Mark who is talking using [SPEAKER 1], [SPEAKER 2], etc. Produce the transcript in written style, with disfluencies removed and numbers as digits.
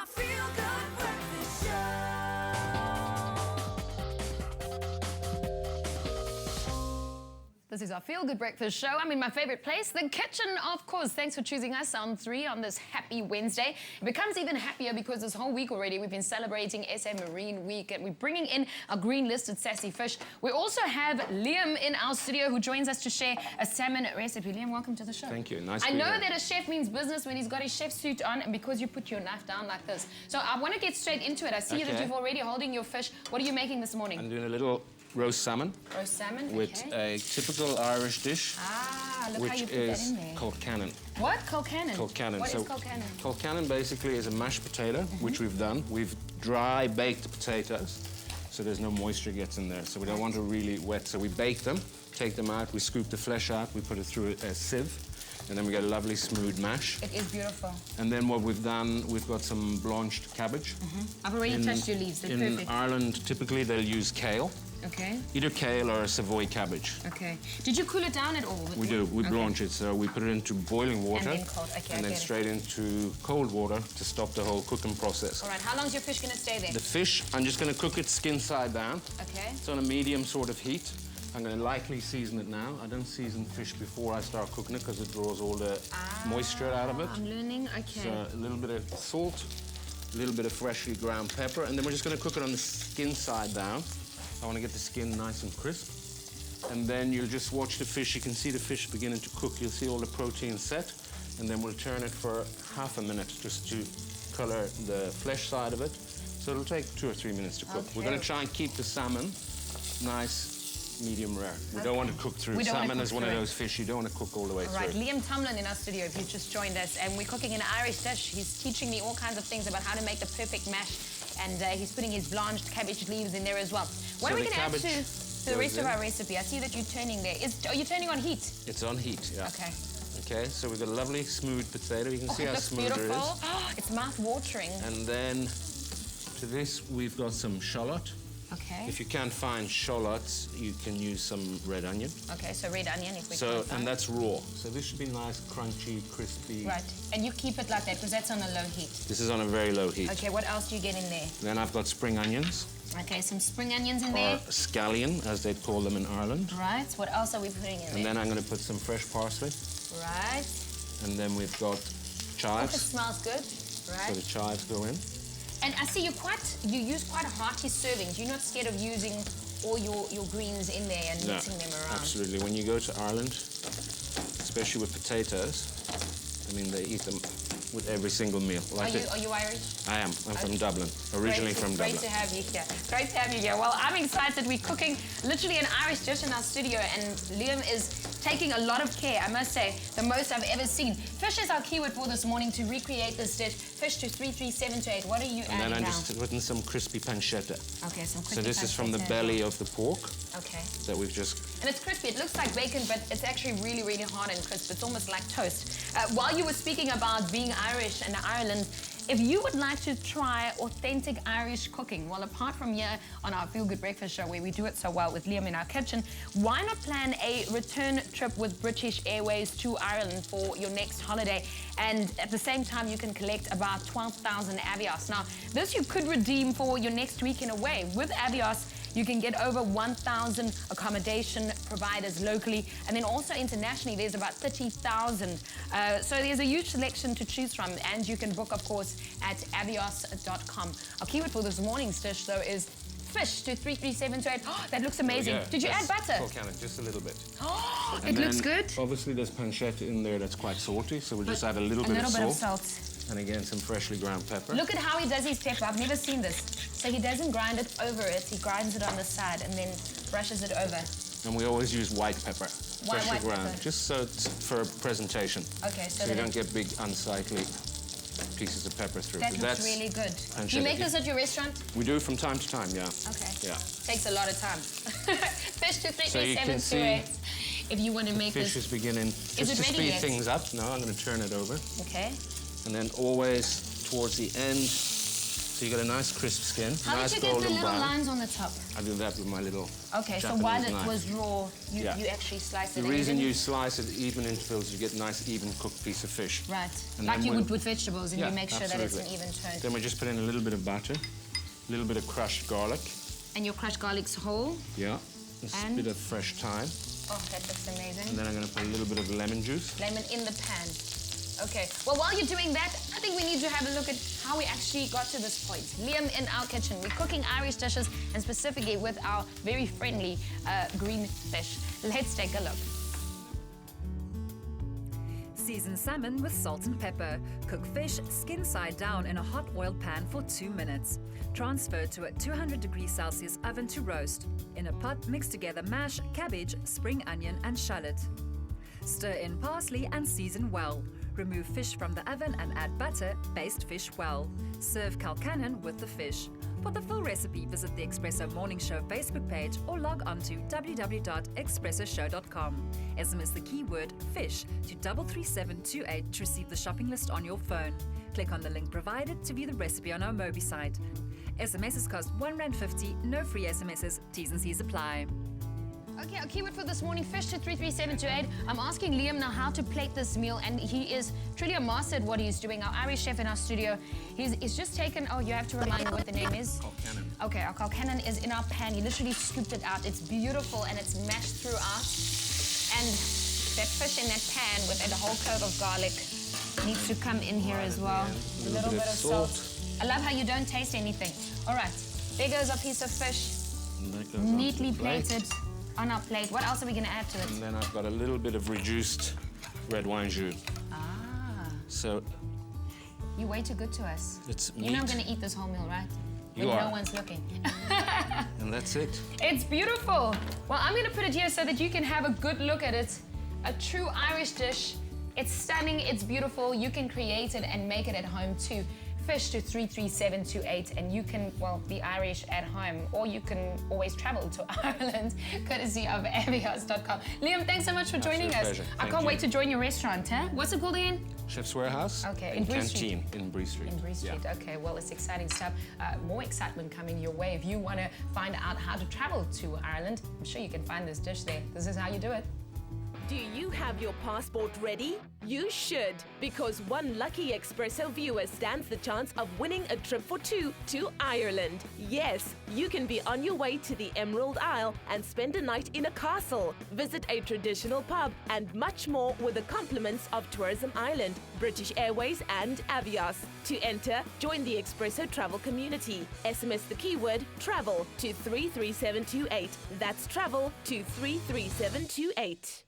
[SPEAKER 1] our Feel Good Breakfast Show.
[SPEAKER 2] This is our Feel Good Breakfast Show. I'm in my favorite place, the kitchen, of course. Thanks for choosing us on 3 on this happy Wednesday. It becomes even happier because this whole week already we've been celebrating SA Marine Week and we're bringing in our green listed sassy fish. We also have Liam in our studio who joins us to share a salmon recipe. Liam, welcome to the show.
[SPEAKER 3] Thank you. Nice to
[SPEAKER 2] I
[SPEAKER 3] be
[SPEAKER 2] know
[SPEAKER 3] here.
[SPEAKER 2] that a chef means business when he's got his chef suit on and because you put your knife down like this. So I want to get straight into it. I see that
[SPEAKER 3] Okay.
[SPEAKER 2] you've already holding your fish. What are you making this morning?
[SPEAKER 3] I'm doing a little roast salmon
[SPEAKER 2] Roast salmon,
[SPEAKER 3] with
[SPEAKER 2] okay.
[SPEAKER 3] a typical Irish dish,
[SPEAKER 2] Ah, look how
[SPEAKER 3] which
[SPEAKER 2] you put that
[SPEAKER 3] is
[SPEAKER 2] in there.
[SPEAKER 3] colcannon.
[SPEAKER 2] What? Colcannon?
[SPEAKER 3] Colcannon.
[SPEAKER 2] What
[SPEAKER 3] So
[SPEAKER 2] is colcannon?
[SPEAKER 3] colcannon basically is a mashed potato, which we've done. We've dry baked potatoes, so there's no moisture gets in there. So we don't want to really wet. So we bake them, take them out, we scoop the flesh out, we put it through a sieve, and then we get a lovely smooth mash.
[SPEAKER 2] It is beautiful.
[SPEAKER 3] And then what we've done, we've got some blanched cabbage.
[SPEAKER 2] I've already touched your leaves. They're
[SPEAKER 3] In
[SPEAKER 2] perfect.
[SPEAKER 3] Ireland, typically they'll use kale,
[SPEAKER 2] Okay.
[SPEAKER 3] either kale or a Savoy cabbage.
[SPEAKER 2] Okay. Did you cool it down at all?
[SPEAKER 3] We do. We
[SPEAKER 2] Okay.
[SPEAKER 3] blanch it, so we put it into boiling water
[SPEAKER 2] then cold. Okay, I
[SPEAKER 3] and then
[SPEAKER 2] get it.
[SPEAKER 3] straight into cold water to stop the whole cooking process.
[SPEAKER 2] All right. How long is your fish going to stay there?
[SPEAKER 3] The fish, I'm just going to cook it skin side down.
[SPEAKER 2] Okay.
[SPEAKER 3] It's on a medium sort of heat. I'm going to lightly season it now. I don't season fish before I start cooking it because it draws all the moisture out of it.
[SPEAKER 2] I'm learning. Okay.
[SPEAKER 3] So a little bit of salt, a little bit of freshly ground pepper, and then we're just going to cook it on the skin side down. I want to get the skin nice and crisp. And then you'll just watch the fish. You can see the fish beginning to cook. You'll see all the protein set. And then we'll turn it for half a minute just to color the flesh side of it. So it'll take 2 or 3 minutes to cook. We're
[SPEAKER 2] Okay.
[SPEAKER 3] going to try and keep the salmon nice, medium rare. We don't want to cook through.
[SPEAKER 2] We don't want to
[SPEAKER 3] Salmon
[SPEAKER 2] cook
[SPEAKER 3] is one of
[SPEAKER 2] through it.
[SPEAKER 3] those fish you don't want to cook all the way
[SPEAKER 2] All right.
[SPEAKER 3] through.
[SPEAKER 2] Liam Tomlin in our studio, if you just joined us, and we're cooking an Irish dish. He's teaching me all kinds of things about how to make the perfect mash, and he's putting his blanched cabbage leaves in there as well. What
[SPEAKER 3] So
[SPEAKER 2] are we
[SPEAKER 3] the
[SPEAKER 2] going to add to
[SPEAKER 3] cabbage
[SPEAKER 2] the rest
[SPEAKER 3] goes
[SPEAKER 2] of
[SPEAKER 3] in.
[SPEAKER 2] our recipe? I see that you're turning there. Are you turning on heat?
[SPEAKER 3] It's on heat, yeah.
[SPEAKER 2] Okay.
[SPEAKER 3] Okay, so we've got a lovely smooth potato. You can see
[SPEAKER 2] It
[SPEAKER 3] how
[SPEAKER 2] looks
[SPEAKER 3] smooth
[SPEAKER 2] beautiful.
[SPEAKER 3] it is.
[SPEAKER 2] It's mouth-watering.
[SPEAKER 3] And then to this, we've got some shallot.
[SPEAKER 2] Okay.
[SPEAKER 3] If you can't find shallots, you can use some red onion.
[SPEAKER 2] Okay, so red onion if we
[SPEAKER 3] So,
[SPEAKER 2] can find.
[SPEAKER 3] and that's raw. So this should be nice, crunchy, crispy.
[SPEAKER 2] Right, and you keep it like that because that's on a low heat.
[SPEAKER 3] This is on a very low heat.
[SPEAKER 2] Okay, what else do you get in there?
[SPEAKER 3] Then I've got spring onions,
[SPEAKER 2] Okay, some spring onions in
[SPEAKER 3] or
[SPEAKER 2] there.
[SPEAKER 3] scallion, as they call them in Ireland.
[SPEAKER 2] Right, what else are we putting in
[SPEAKER 3] And
[SPEAKER 2] there?
[SPEAKER 3] then I'm going to put some fresh parsley.
[SPEAKER 2] Right.
[SPEAKER 3] And then we've got
[SPEAKER 2] It
[SPEAKER 3] chives.
[SPEAKER 2] smells good.
[SPEAKER 3] So
[SPEAKER 2] Right.
[SPEAKER 3] the chives go in.
[SPEAKER 2] And I see you use quite a hearty servings. You're not scared of using all your greens in there and
[SPEAKER 3] No,
[SPEAKER 2] mixing them around.
[SPEAKER 3] absolutely. When you go to Ireland, especially with potatoes, I mean, they eat them with every single meal.
[SPEAKER 2] Are you Irish?
[SPEAKER 3] I am. I'm from Dublin, originally from Dublin.
[SPEAKER 2] Great to have you here. Great to have you here. Well, I'm excited. We're cooking literally an Irish dish in our studio, and Liam is taking a lot of care, I must say, the most I've ever seen. Fish is our keyword for this morning to recreate this dish. Fish to 33728. What are you
[SPEAKER 3] And
[SPEAKER 2] adding
[SPEAKER 3] then I'm
[SPEAKER 2] now?
[SPEAKER 3] just putting some crispy pancetta.
[SPEAKER 2] Okay, some crispy
[SPEAKER 3] So this is from the
[SPEAKER 2] pancetta.
[SPEAKER 3] belly of the pork
[SPEAKER 2] Okay.
[SPEAKER 3] that we've just...
[SPEAKER 2] And it's crispy. It looks like bacon, but it's actually really, really hard and crisp. It's almost like toast. While you were speaking about being Irish and Ireland, if you would like to try authentic Irish cooking, well, apart from here on our Feel Good Breakfast Show, where we do it so well with Liam in our kitchen, why not plan a return trip with British Airways to Ireland for your next holiday? And at the same time, you can collect about 12,000 Avios. Now, this you could redeem for your next weekend away. With Avios, you can get over 1,000 accommodation providers locally, and then also internationally, there's about 30,000. So there's a huge selection to choose from, and you can book, of course, at avios.com. Our keyword for this morning's dish, though, is fish to 33728. Oh, that looks amazing.
[SPEAKER 3] Yeah,
[SPEAKER 2] Did you add
[SPEAKER 3] that's
[SPEAKER 2] butter?
[SPEAKER 3] colcannon, just a little bit.
[SPEAKER 2] Oh,
[SPEAKER 3] And
[SPEAKER 2] it looks
[SPEAKER 3] then,
[SPEAKER 2] good.
[SPEAKER 3] Obviously, there's pancetta in there that's quite salty, so we'll just add a little
[SPEAKER 2] A
[SPEAKER 3] bit
[SPEAKER 2] little bit
[SPEAKER 3] of
[SPEAKER 2] of
[SPEAKER 3] salt.
[SPEAKER 2] salt.
[SPEAKER 3] And again, some freshly ground pepper.
[SPEAKER 2] Look at how he does his pepper. I've never seen this. So he doesn't grind it over it. He grinds it on the side and then brushes it over.
[SPEAKER 3] And we always use white pepper,
[SPEAKER 2] Why
[SPEAKER 3] freshly
[SPEAKER 2] white
[SPEAKER 3] ground,
[SPEAKER 2] pepper?
[SPEAKER 3] just so it's for presentation.
[SPEAKER 2] Okay, so
[SPEAKER 3] So you
[SPEAKER 2] that
[SPEAKER 3] don't get big, unsightly pieces of pepper through.
[SPEAKER 2] that
[SPEAKER 3] So
[SPEAKER 2] looks
[SPEAKER 3] that's
[SPEAKER 2] really good. Do
[SPEAKER 3] pancetta.
[SPEAKER 2] you make this at your restaurant?
[SPEAKER 3] We do from time to time, yeah.
[SPEAKER 2] Okay.
[SPEAKER 3] Yeah.
[SPEAKER 2] Takes a lot of time. Fish to
[SPEAKER 3] So you can
[SPEAKER 2] 33728. If you want to make
[SPEAKER 3] Fish
[SPEAKER 2] this.
[SPEAKER 3] is beginning
[SPEAKER 2] Is
[SPEAKER 3] just
[SPEAKER 2] it
[SPEAKER 3] to
[SPEAKER 2] ready
[SPEAKER 3] speed
[SPEAKER 2] yet?
[SPEAKER 3] things up. No, I'm going to turn it over.
[SPEAKER 2] Okay.
[SPEAKER 3] And then always towards the end, so So you get a nice crisp skin,
[SPEAKER 2] How
[SPEAKER 3] nice
[SPEAKER 2] did you get the
[SPEAKER 3] golden
[SPEAKER 2] little
[SPEAKER 3] brown.
[SPEAKER 2] lines on the top?
[SPEAKER 3] I do that with my little
[SPEAKER 2] Okay, so
[SPEAKER 3] Japanese
[SPEAKER 2] while it
[SPEAKER 3] knife.
[SPEAKER 2] was raw, you,
[SPEAKER 3] Yeah.
[SPEAKER 2] you actually sliced it.
[SPEAKER 3] The
[SPEAKER 2] and
[SPEAKER 3] reason
[SPEAKER 2] didn't-
[SPEAKER 3] you slice it even intervals, you get a nice even cooked piece of fish.
[SPEAKER 2] Right,
[SPEAKER 3] And
[SPEAKER 2] like
[SPEAKER 3] then
[SPEAKER 2] you
[SPEAKER 3] we'll-
[SPEAKER 2] would with vegetables, and
[SPEAKER 3] Yeah,
[SPEAKER 2] you make sure that it's an
[SPEAKER 3] absolutely.
[SPEAKER 2] even tone.
[SPEAKER 3] Then we just put in a little bit of butter, a little bit of crushed garlic.
[SPEAKER 2] And your crushed garlic's whole.
[SPEAKER 3] Yeah. A
[SPEAKER 2] And?
[SPEAKER 3] bit of fresh thyme.
[SPEAKER 2] Oh, that looks amazing.
[SPEAKER 3] And then I'm going to put a little bit of lemon juice.
[SPEAKER 2] Lemon in the pan. Okay, well, while you're doing that, I think we need to have a look at how we actually got to this point. Liam, in our kitchen, we're cooking Irish dishes, and specifically with our very friendly green fish. Let's take a look.
[SPEAKER 4] Season salmon with salt and pepper. Cook fish skin side down in a hot oiled pan for 2 minutes. Transfer to a 200 degrees Celsius oven to roast. In a pot, mix together mash, cabbage, spring onion and shallot. Stir in parsley and season well. Remove fish from the oven and add butter. Baste fish well. Serve colcannon with the fish. For the full recipe, visit the Expresso Morning Show Facebook page or log on to www.expressoshow.com. SMS the keyword FISH to 33728 to receive the shopping list on your phone. Click on the link provided to view the recipe on our Mobi site. SMSs cost £1.50, no free SMSs, T's and C's apply.
[SPEAKER 2] Okay, our keyword for this morning, fish to 33728. I'm asking Liam now how to plate this meal, and he is truly a master at what he's doing. Our Irish chef in our studio, he's just taken, oh, you have to remind me what the name is?
[SPEAKER 3] Colcannon.
[SPEAKER 2] Okay, our colcannon is in our pan. He literally scooped it out. It's beautiful, and it's mashed throughout. And that fish in that pan with that whole clove of garlic needs to come in here as well.
[SPEAKER 3] A little bit of salt.
[SPEAKER 2] I love how you don't taste anything. All right, there goes our piece of fish,
[SPEAKER 3] And that goes onto
[SPEAKER 2] neatly
[SPEAKER 3] the plate.
[SPEAKER 2] plated on our plate. What else are we going to add to it?
[SPEAKER 3] And then I've got a little bit of reduced red wine jus.
[SPEAKER 2] Ah,
[SPEAKER 3] So
[SPEAKER 2] you're way too good to us.
[SPEAKER 3] it's
[SPEAKER 2] You know I'm
[SPEAKER 3] meat.
[SPEAKER 2] going to eat this whole meal, right?
[SPEAKER 3] You
[SPEAKER 2] when
[SPEAKER 3] are.
[SPEAKER 2] no one's looking.
[SPEAKER 3] And that's it.
[SPEAKER 2] It's beautiful. Well, I'm going to put it here so that you can have a good look at it. A true Irish dish. It's stunning, it's beautiful. You can create it and make it at home too. Fish to 33728, and you can, well, be Irish at home, or you can always travel to Ireland, courtesy of avios.com. Liam, thanks so much for joining us.
[SPEAKER 3] pleasure.
[SPEAKER 2] I
[SPEAKER 3] Thank
[SPEAKER 2] can't
[SPEAKER 3] you.
[SPEAKER 2] wait to join your restaurant, huh? What's it called again?
[SPEAKER 3] Chef's Warehouse
[SPEAKER 2] Okay, in
[SPEAKER 3] and
[SPEAKER 2] Bree Street.
[SPEAKER 3] Canteen in Bree Street.
[SPEAKER 2] In Bree Street,
[SPEAKER 3] Yeah.
[SPEAKER 2] okay, well, it's exciting stuff. More excitement coming your way. If you want to find out how to travel to Ireland, I'm sure you can find this dish there. This is how you do it.
[SPEAKER 5] Do you have your passport ready? You should, because one lucky Expresso viewer stands the chance of winning a trip for two to Ireland. Yes, you can be on your way to the Emerald Isle and spend a night in a castle, visit a traditional pub, and much more with the compliments of Tourism Ireland, British Airways, and Avios. To enter, join the Expresso travel community. SMS the keyword travel to 33728. That's travel to 33728.